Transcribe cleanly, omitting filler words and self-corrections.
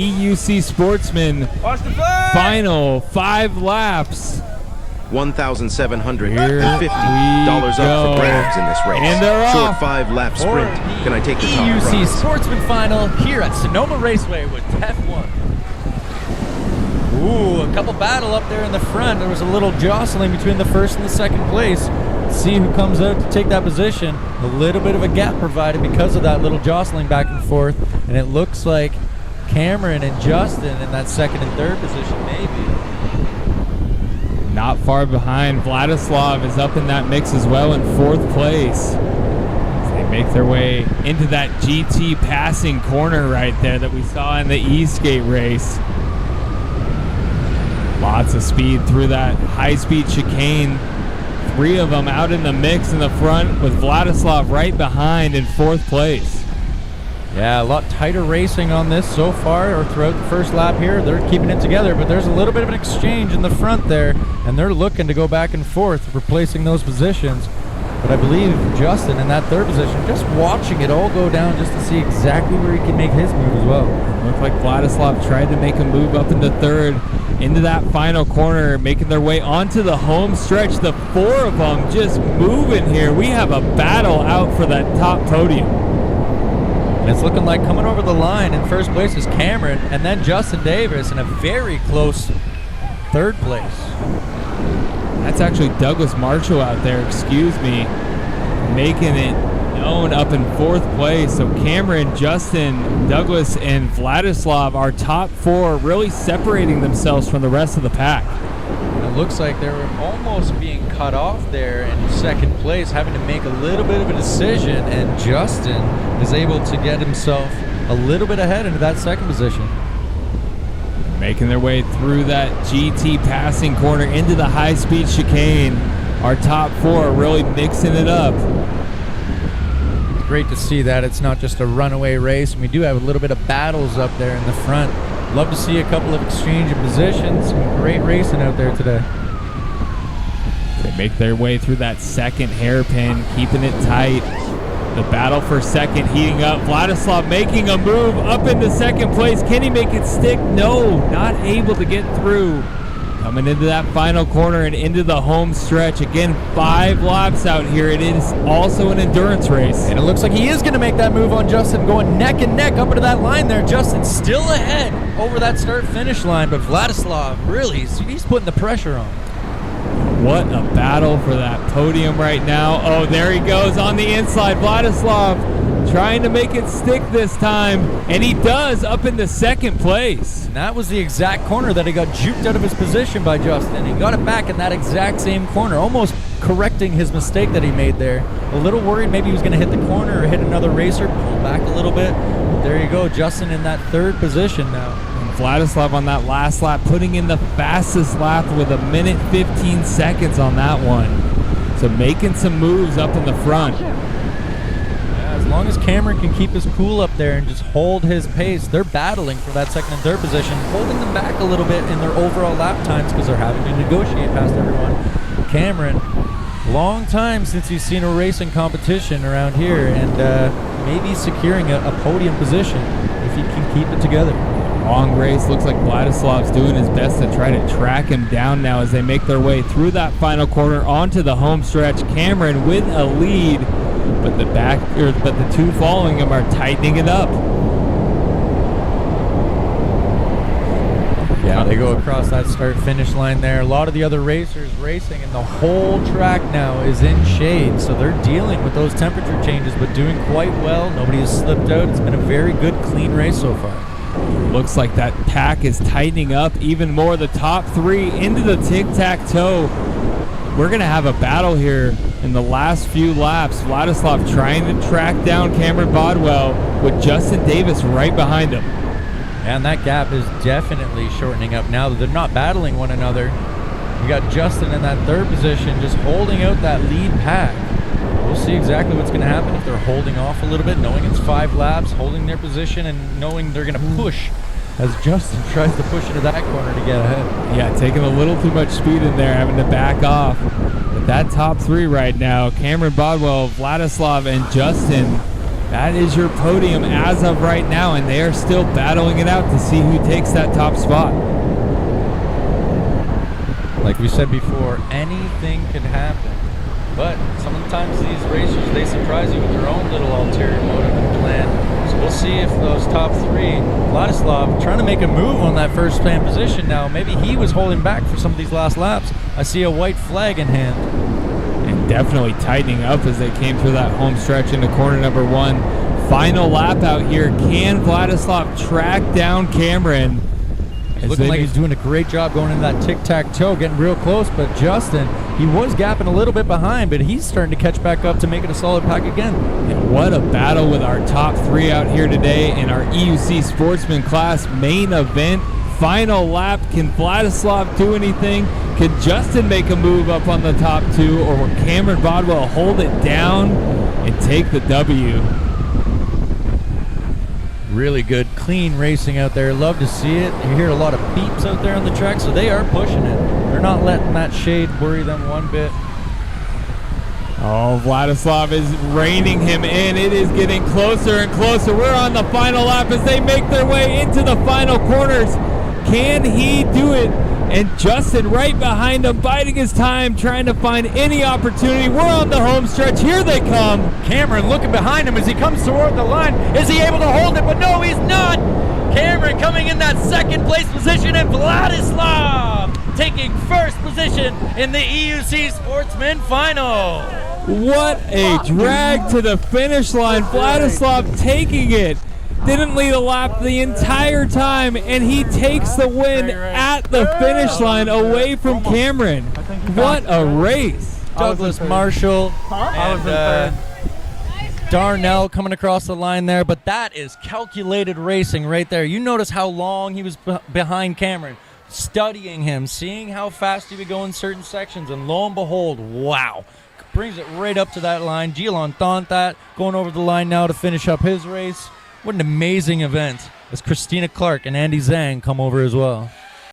EUC Sportsman final 5 laps. $1,750 up for grabs in this race. And they're Short off. 5-lap sprint. Can I take the top EUC prize? Sportsman final here at Sonoma Raceway with Tef1. Ooh, a couple battle up there in the front. There was a little jostling between the first and the second place. Let's see who comes out to take that position. A little bit of a gap provided because of that little jostling back and forth. And it looks like Cameron and Justin in that second and third position, maybe. Not far behind, Vladislav is up in that mix as well in 4th place. As they make their way into that GT passing corner right there that we saw in the E-Skate race. Lots of speed through that high-speed chicane. 3 of them out in the mix in the front with Vladislav right behind in 4th place. Yeah, a lot tighter racing on this so far, or throughout the first lap here. They're keeping it together, but there's a little bit of an exchange in the front there, and they're looking to go back and forth, replacing those positions. But I believe Justin in that 3rd position, just watching it all go down just to see exactly where he can make his move as well. Looked like Vladislav tried to make a move up into 3rd, into that final corner, making their way onto the home stretch. The 4 of them just moving here. We have a battle out for that top podium. And it's looking like coming over the line in 1st place is Cameron, and then Justin Davis in a very close 3rd place. That's actually Douglas Marshall out there, excuse me, making it known up in 4th place. So Cameron, Justin, Douglas, and Vladislav, our top 4, really separating themselves from the rest of the pack. And it looks like they were almost being cut off there in 2nd place, having to make a little bit of a decision, and Justin is able to get himself a little bit ahead into that 2nd position. Making their way through that GT passing corner into the high-speed chicane. Our top 4 really mixing it up. It's great to see that it's not just a runaway race, and we do have a little bit of battles up there in the front. Love to see a couple of exchange of positions. Some great racing out there today. They make their way through that 2nd hairpin, keeping it tight. The battle for 2nd heating up. Vladislav making a move up into 2nd place. Can he make it stick? No, not able to get through. Coming into that final corner and into the home stretch. Again, 5 laps out here. It is also an endurance race. And it looks like he is going to make that move on Justin, going neck and neck up into that line there. Justin still ahead over that start-finish line, but Vladislav, really, he's putting the pressure on. What a battle for that podium right now. Oh, there he goes on the inside. Vladislav trying to make it stick this time, and he does up into 2nd place. And that was the exact corner that he got juked out of his position by Justin. He got it back in that exact same corner, almost correcting his mistake that he made there. A little worried maybe he was going to hit the corner or hit another racer, pull back a little bit. But there you go, Justin in that 3rd position now. Vladislav on that last lap, putting in the fastest lap with 1 minute 15 seconds on that one. So making some moves up in the front. Yeah, as long as Cameron can keep his cool up there and just hold his pace, they're battling for that 2nd and 3rd position, holding them back a little bit in their overall lap times because they're having to negotiate past everyone. Cameron, long time since he's seen a racing competition around here, and maybe securing a podium position if he can keep it together. Long race. Looks like Vladislav's doing his best to try to track him down now as they make their way through that final corner onto the home stretch. Cameron with a lead, but the 2 following him are tightening it up. Yeah, they go across that start-finish line there. A lot of the other racers racing, and the whole track now is in shade, so they're dealing with those temperature changes, but doing quite well. Nobody has slipped out. It's been a very good, clean race so far. Looks like that pack is tightening up even more. The top 3 into the tic-tac-toe. We're going to have a battle here in the last few laps. Vladislav trying to track down Cameron Bodwell with Justin Davis right behind him. And that gap is definitely shortening up now that they're not battling one another. You got Justin in that 3rd position just holding out that lead pack. We'll see exactly what's going to happen if they're holding off a little bit, knowing it's 5 laps, holding their position, and knowing they're going to push as Justin tries to push into that corner to get ahead. Yeah, taking a little too much speed in there, having to back off. But that top 3 right now, Cameron Bodwell, Vladislav, and Justin, That is your podium as of right now, and they are still battling it out to see who takes that top spot. Like we said before, anything could happen. But sometimes these racers, they surprise you with their own little ulterior motive and plan. So we'll see if those top three, Vladislav trying to make a move on that first plan position now. Maybe he was holding back for some of these last laps. I see a white flag in hand. And definitely tightening up as they came through that home stretch into corner number 1. Final lap out here. Can Vladislav track down Cameron? Looking like he's doing a great job going into that tic-tac-toe, getting real close. But Justin, he was gapping a little bit behind, but he's starting to catch back up to make it a solid pack again. And what a battle with our top 3 out here today in our EUC Sportsman class main event. Final lap. Can Vladislav do anything? Could Justin make a move up on the top 2, or will Cameron Bodwell hold it down and take the W? Really good, clean racing out there. Love to see it. You hear a lot of beeps out there on the track, so they are pushing it. They're not letting that shade worry them one bit. Oh, Vladislav is reining him in. It is getting closer and closer. We're on the final lap as they make their way into the final corners. Can he do it? And Justin right behind him, biding his time, trying to find any opportunity. We're on the home stretch. Here they come. Cameron looking behind him as he comes toward the line. Is he able to hold it? But no, he's not. Cameron coming in that second place position, and Vladislav taking first position in the EUC Sportsman Final. What a drag to the finish line. Vladislav taking it. Didn't lead a lap the entire time, and he takes the win at the finish line away from Cameron. What a race. Douglas Marshall and Darnell coming across the line there, but that is calculated racing right there. You notice how long he was behind Cameron, studying him, seeing how fast he would go in certain sections, and lo and behold, wow. Brings it right up to that line. Gilon Thontat going over the line now to finish up his race. What an amazing event as Christina Clark and Andy Zhang come over as well.